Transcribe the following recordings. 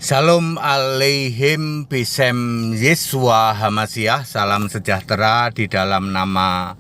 Shalom aleihim bisem Yesua Hamasiah. Salam sejahtera di dalam nama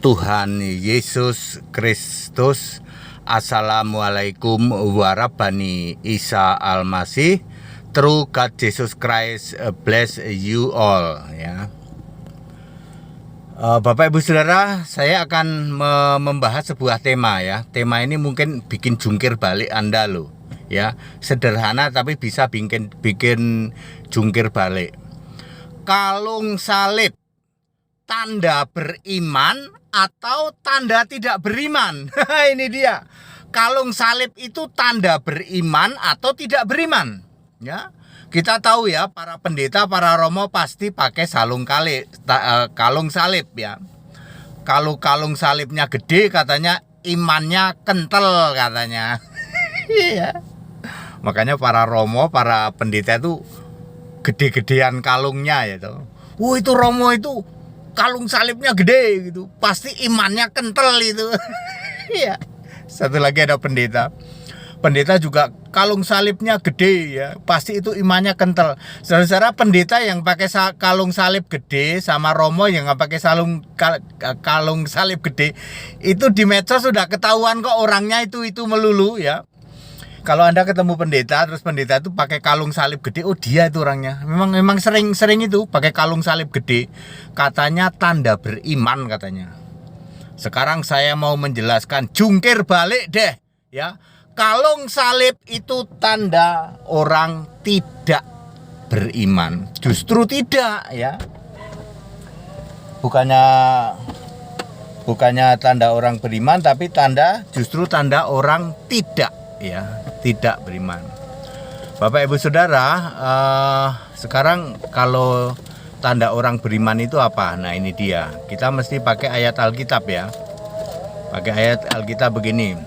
Tuhan Yesus Kristus. Assalamualaikum warahmatullahi Isa Al-Masih. True God Jesus Christ bless you all ya. Bapak Ibu Saudara, saya akan membahas sebuah tema ya. Tema ini mungkin bikin jungkir balik Anda loh. Ya, sederhana tapi bisa bikin jungkir balik. Kalung salib tanda beriman atau tanda tidak beriman? Ini dia. Kalung salib itu tanda beriman atau tidak beriman? Ya. Kita tahu ya, para pendeta, para romo pasti pakai kalung salib ya. Kalau kalung salibnya gede katanya imannya kental katanya. Iya. Makanya para romo, para pendeta itu gede-gedean kalungnya ya tuh. Itu romo itu kalung salibnya gede gitu. Pasti imannya kental itu. Iya. Satu lagi ada pendeta. Pendeta juga kalung salibnya gede ya. Pasti itu imannya kental. Saudara-saudara, pendeta yang pakai kalung salib gede sama romo yang nggak pakai kalung salib gede, itu di medsos sudah ketahuan kok orangnya itu melulu ya. Kalau Anda ketemu pendeta, terus pendeta itu pakai kalung salib gede, oh dia itu orangnya. Memang sering itu pakai kalung salib gede. Katanya tanda beriman katanya. Sekarang saya mau menjelaskan, jungkir balik deh ya. Kalung salib itu tanda orang tidak beriman. Justru tidak ya. Bukannya tanda orang beriman, tapi justru tanda orang tidak ya, tidak beriman. Bapak Ibu Saudara, sekarang kalau tanda orang beriman itu apa? Nah ini dia. Kita mesti pakai ayat Alkitab ya. Pakai ayat Alkitab begini.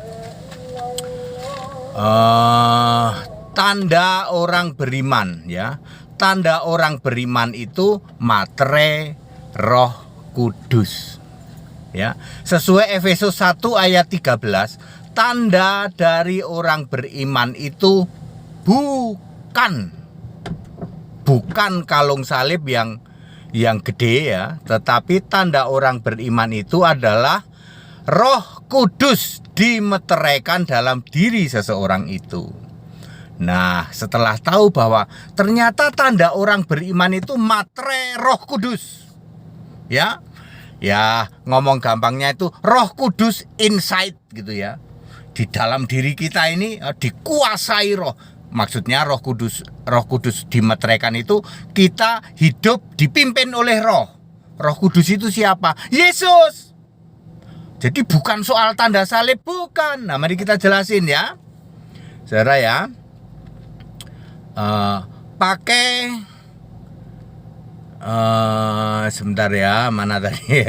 Tanda orang beriman ya. Tanda orang beriman itu materai Roh Kudus. Ya. Sesuai Efesus 1 ayat 13, tanda dari orang beriman itu bukan kalung salib yang gede ya, tetapi tanda orang beriman itu adalah Roh Kudus dimeteraikan dalam diri seseorang itu. Nah, setelah tahu bahwa ternyata tanda orang beriman itu materai Roh Kudus. Ya. Ya, ngomong gampangnya itu Roh Kudus inside gitu ya. Di dalam diri kita ini dikuasai roh. Maksudnya Roh Kudus dimeteraikan itu kita hidup dipimpin oleh Roh. Roh Kudus itu siapa? Yesus. Jadi bukan soal tanda salib, bukan. Nah, mari kita jelasin ya. Saudara ya. Pakai sebentar ya, mana tadi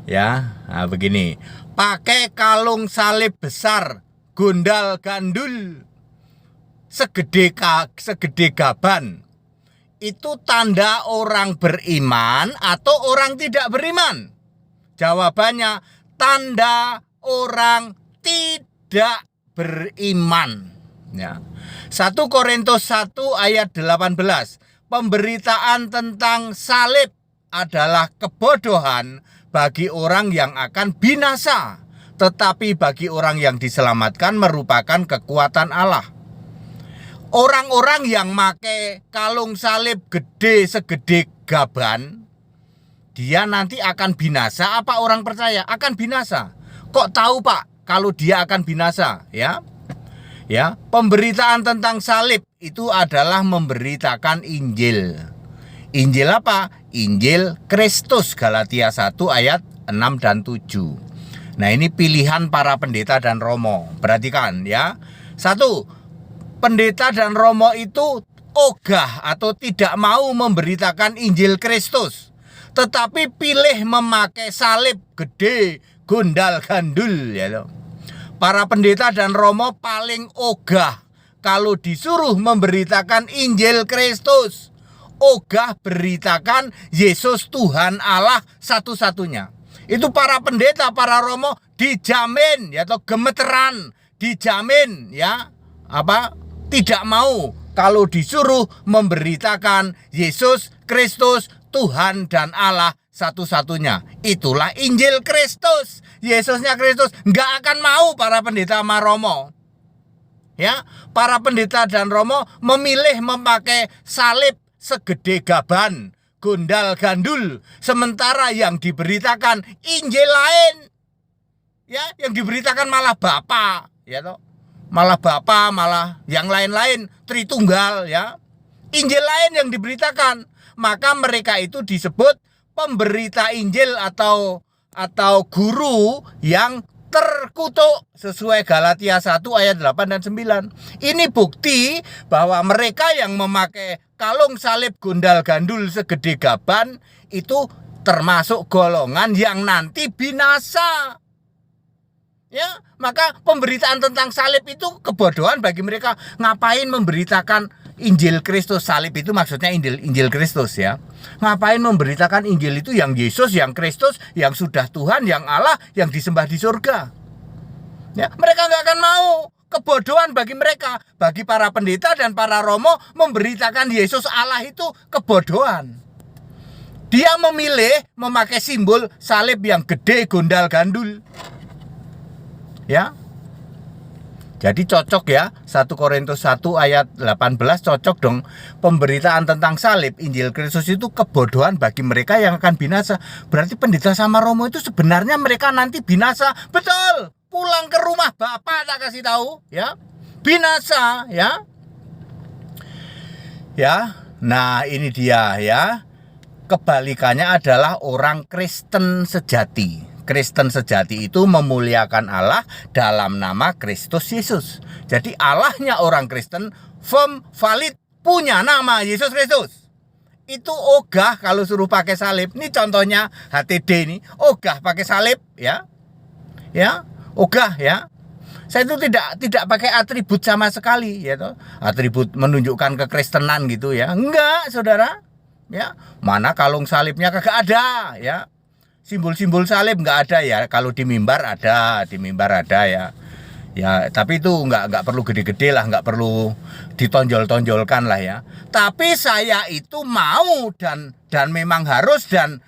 ya. Nah, begini. Pakai kalung salib besar, gondal gandul, segede gaban. Itu tanda orang beriman atau orang tidak beriman? Jawabannya tanda orang tidak beriman. Ya. 1 Korintus 1 ayat 18. Pemberitaan tentang salib adalah kebodohan bagi orang yang akan binasa, tetapi bagi orang yang diselamatkan merupakan kekuatan Allah. Orang-orang yang pakai kalung salib gede segede gaban, dia nanti akan binasa. Apa orang percaya akan binasa? Kok tahu Pak kalau dia akan binasa ya? Ya, pemberitaan tentang salib itu adalah memberitakan Injil. Injil apa? Injil Kristus, Galatia 1 ayat 6 dan 7. Nah, ini pilihan para pendeta dan romo. Perhatikan ya. 1. Pendeta dan romo itu ogah atau tidak mau memberitakan Injil Kristus, tetapi pilih memakai salib gede, gondal gandul ya loh. Para pendeta dan romo paling ogah kalau disuruh memberitakan Injil Kristus. Ogah beritakan Yesus Tuhan Allah satu-satunya. Itu para pendeta, para romo dijamin ya, atau gemeteran, dijamin ya, tidak mau kalau disuruh memberitakan Yesus Kristus Tuhan dan Allah satu-satunya. Itulah Injil Kristus. Yesusnya Kristus. Nggak akan mau para pendeta sama Romo. Ya, para pendeta dan Romo memilih memakai salib segede gaban, gondal gandul, sementara yang diberitakan Injil lain. Ya, yang diberitakan malah Bapa, ya toh. Malah Bapa, malah yang lain-lain, Tritunggal, ya. Injil lain yang diberitakan. Maka mereka itu disebut pemberita Injil atau guru yang terkutuk sesuai Galatia 1 ayat 8 dan 9. Ini bukti bahwa mereka yang memakai kalung salib gondal gandul segede gaban itu termasuk golongan yang nanti binasa. Ya, maka pemberitaan tentang salib itu kebodohan bagi mereka. Ngapain memberitakan Injil Kristus? Salib itu maksudnya Injil Kristus, ya. Ngapain memberitakan Injil itu yang Yesus, yang Kristus, yang sudah Tuhan, yang Allah, yang disembah di surga? Ya, mereka nggak akan mau. Kebodohan bagi mereka. Bagi para pendeta dan para romo, memberitakan Yesus Allah itu kebodohan. Dia memilih memakai simbol salib yang gede gondal gandul. Ya. Jadi cocok ya, 1 Korintus 1 ayat 18 cocok dong. Pemberitaan tentang salib Injil Kristus itu kebodohan bagi mereka yang akan binasa. Berarti pendeta sama romo itu sebenarnya mereka nanti binasa. Betul, pulang ke rumah Bapak, tak kasih tahu, ya. Binasa, ya. Ya, nah ini dia, ya. Kebalikannya adalah orang Kristen sejati. Kristen sejati itu memuliakan Allah dalam nama Kristus Yesus. Jadi Allahnya orang Kristen firm, valid, punya nama Yesus Kristus. Itu ogah kalau suruh pakai salib. Ini contohnya HTD ini, ogah pakai salib, ya. Ya, ogah, ya. Saya itu tidak pakai atribut sama sekali, ya toh. Atribut menunjukkan kekristenan gitu, ya. Enggak, Saudara. Ya, mana kalung salibnya kagak ada, ya. Simbol-simbol salib nggak ada, ya. Kalau di mimbar ada, ya. Ya, tapi itu nggak perlu gede-gede lah, nggak perlu ditonjol-tonjolkan lah, ya. Tapi saya itu mau dan memang harus dan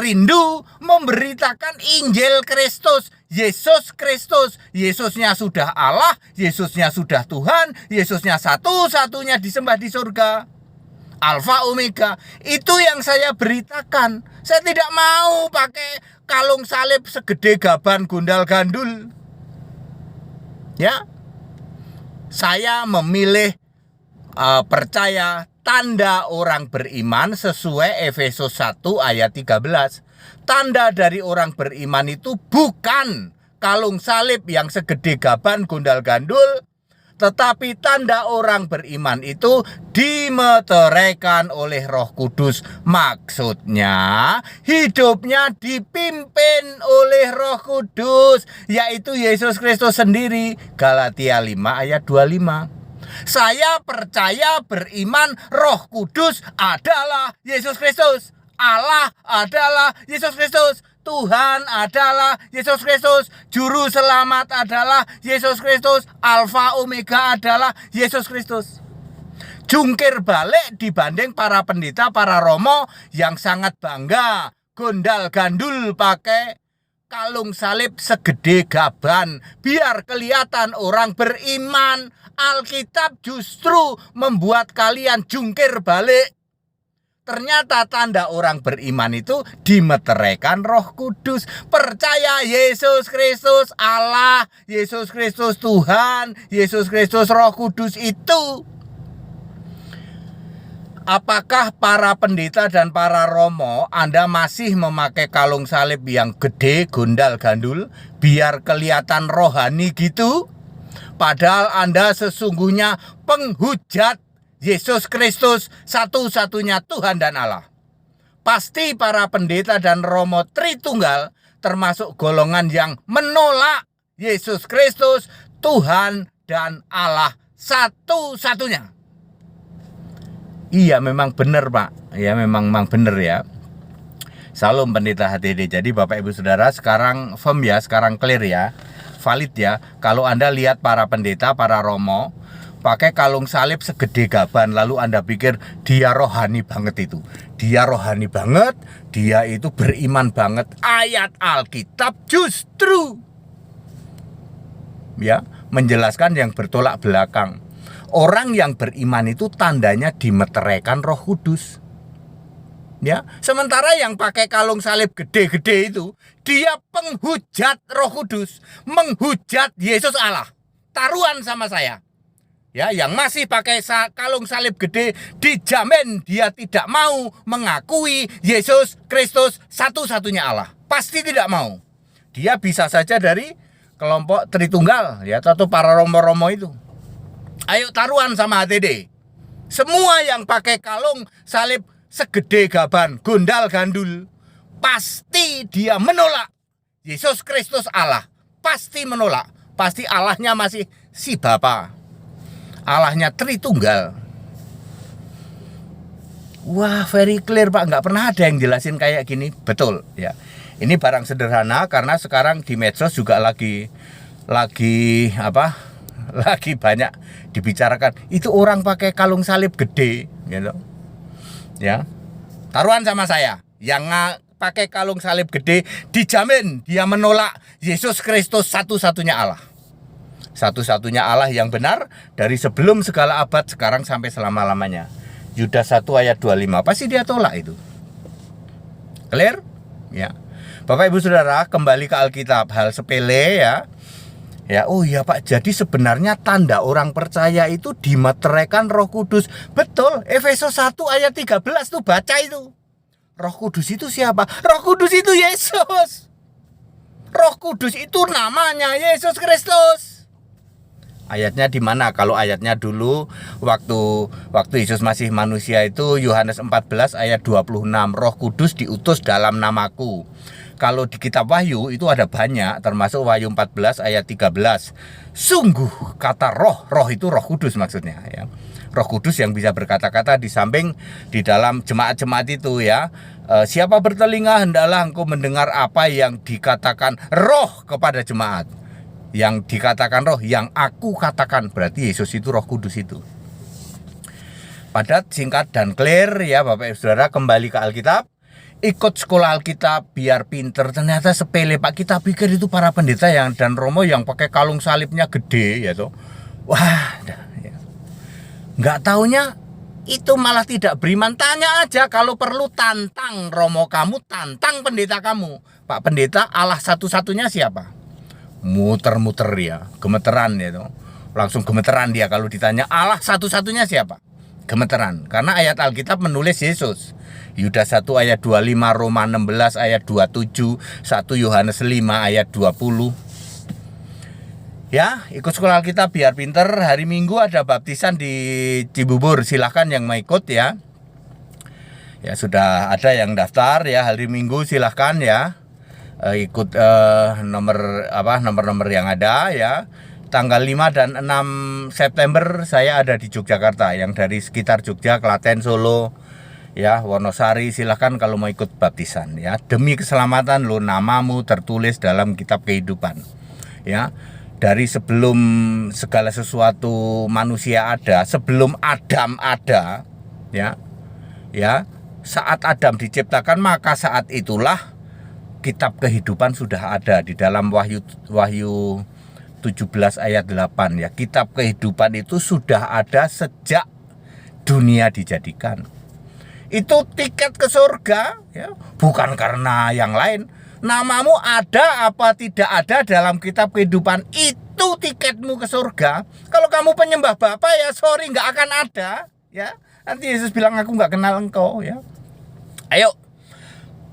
rindu memberitakan Injil Kristus, Yesus Kristus. Yesusnya sudah Allah, Yesusnya sudah Tuhan, Yesusnya satu-satunya disembah di surga. Alfa Omega, itu yang saya beritakan. Saya tidak mau pakai kalung salib segede gaban gondal gandul. Ya, saya memilih percaya tanda orang beriman sesuai Efesus 1 ayat 13. Tanda dari orang beriman itu bukan kalung salib yang segede gaban gondal gandul, tetapi tanda orang beriman itu dimeteraikan oleh Roh Kudus. Maksudnya hidupnya dipimpin oleh Roh Kudus, yaitu Yesus Kristus sendiri. Galatia 5 ayat 25. Saya percaya beriman Roh Kudus adalah Yesus Kristus. Allah adalah Yesus Kristus. Tuhan adalah Yesus Kristus. Juru selamat adalah Yesus Kristus. Alfa Omega adalah Yesus Kristus. Jungkir balik dibanding para pendeta, para romo yang sangat bangga gondal gandul pakai kalung salib segede gaban biar kelihatan orang beriman. Alkitab justru membuat kalian jungkir balik. Ternyata tanda orang beriman itu dimeteraikan Roh Kudus. Percaya Yesus Kristus Allah, Yesus Kristus Tuhan, Yesus Kristus Roh Kudus itu. Apakah para pendeta dan para romo Anda masih memakai kalung salib yang gede gondal gandul biar kelihatan rohani gitu? Padahal Anda sesungguhnya penghujat Yesus Kristus satu-satunya Tuhan dan Allah. Pasti para pendeta dan romo Tritunggal termasuk golongan yang menolak Yesus Kristus Tuhan dan Allah satu-satunya. Iya, memang benar, Pak. Ya, memang benar, ya. Salam pendeta HTD. Jadi Bapak Ibu Saudara sekarang firm ya, sekarang clear ya, valid ya. Kalau Anda lihat para pendeta, para romo pakai kalung salib segede gaban, lalu Anda pikir dia rohani banget itu. Dia rohani banget, dia itu beriman banget. Ayat Alkitab justru ya menjelaskan yang bertolak belakang. Orang yang beriman itu tandanya dimeteraikan Roh Kudus. Ya, sementara yang pakai kalung salib gede-gede itu dia penghujat Roh Kudus, menghujat Yesus Allah. Taruhan sama saya. Ya, yang masih pakai kalung salib gede dijamin dia tidak mau mengakui Yesus Kristus satu-satunya Allah. Pasti tidak mau. Dia bisa saja dari kelompok Tritunggal ya, atau para romo-romo itu. Ayo taruhan sama HTD. Semua yang pakai kalung salib segede gaban, gondal gandul, pasti dia menolak Yesus Kristus Allah. Pasti menolak. Pasti Allahnya masih si Bapa. Allahnya Tritunggal. Wah, very clear Pak. Nggak pernah ada yang jelasin kayak gini. Betul ya. Ini barang sederhana karena sekarang di medsos juga lagi lagi banyak dibicarakan. Itu orang pakai kalung salib gede gitu. Ya, taruhan sama saya, yang pakai kalung salib gede dijamin dia menolak Yesus Kristus satu-satunya Allah. Satu-satunya Allah yang benar dari sebelum segala abad, sekarang sampai selama-lamanya. Yudas 1 ayat 25, pasti dia tolak itu. Clear? Ya. Bapak Ibu Saudara, kembali ke Alkitab, hal sepele ya. Ya, oh iya Pak, jadi sebenarnya tanda orang percaya itu dimeteraikan Roh Kudus. Betul, Efesus 1 ayat 13 tuh baca itu. Roh Kudus itu siapa? Roh Kudus itu Yesus. Roh Kudus itu namanya Yesus Kristus. Ayatnya di mana? Kalau ayatnya dulu waktu Yesus masih manusia itu Yohanes 14 ayat 26, Roh Kudus diutus dalam namaku. Kalau di kitab Wahyu itu ada banyak, termasuk Wahyu 14 ayat 13. Sungguh kata roh itu Roh Kudus maksudnya ya. Roh Kudus yang bisa berkata-kata, di samping di dalam jemaat-jemaat itu ya. Siapa bertelinga hendaklah engkau mendengar apa yang dikatakan roh kepada jemaat. Yang dikatakan roh, yang aku katakan, berarti Yesus itu Roh Kudus itu. Padat, singkat dan clear ya Bapak Ibu Saudara, kembali ke Alkitab. Ikut sekolah Alkitab biar pinter. Ternyata sepele Pak. Kita pikir itu para pendeta dan romo yang pakai kalung salibnya gede ya toh. Wah, ya. Nggak taunya itu malah tidak beriman. Tanya aja, kalau perlu tantang romo kamu, tantang pendeta kamu. Pak pendeta, Allah satu-satunya siapa? Muter-muter ya, gemeteran ya toh. Langsung gemeteran dia kalau ditanya Allah satu-satunya siapa? Gemeteran, karena ayat Alkitab menulis Yesus. Yudas 1 ayat 25, Roma 16 ayat 27, 1 Yohanes 5 ayat 20. Ya, ikut sekolah Alkitab biar pinter. Hari Minggu ada baptisan di Cibubur, silahkan yang mau ikut ya. Ya, sudah ada yang daftar ya, hari Minggu silahkan ya. Ikut nomor-nomor yang ada ya. Tanggal 5 dan 6 September saya ada di Yogyakarta, yang dari sekitar Jogja, Klaten, Solo ya, Wonosari, silahkan kalau mau ikut baptisan ya. Demi keselamatan lo, namamu tertulis dalam kitab kehidupan ya. Dari sebelum segala sesuatu manusia ada, sebelum Adam ada ya, saat Adam diciptakan, maka saat itulah kitab kehidupan sudah ada di dalam Wahyu 17 ayat 8 ya. Kitab kehidupan itu sudah ada sejak dunia dijadikan. Itu tiket ke surga ya, bukan karena yang lain. Namamu ada apa tidak ada dalam kitab kehidupan, itu tiketmu ke surga. Kalau kamu penyembah Bapa ya sorry, nggak akan ada ya. Nanti Yesus bilang aku nggak kenal engkau ya. Ayo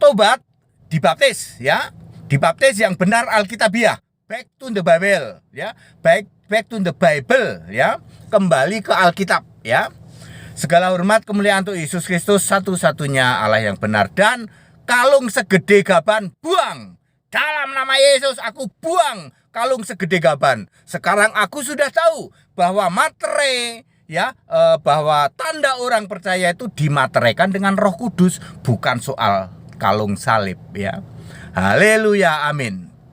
tobat, dibaptis ya. Dibaptis yang benar Alkitabiah. Back to the Bible ya. Back to the Bible ya. Kembali ke Alkitab ya. Segala hormat kemuliaan untuk Yesus Kristus, satu-satunya Allah yang benar. Dan kalung segede gaban buang. Dalam nama Yesus aku buang kalung segede gaban. Sekarang aku sudah tahu bahwa materai ya, bahwa tanda orang percaya itu dimateraikan dengan Roh Kudus, bukan soal kalung salib ya. Haleluya, amin.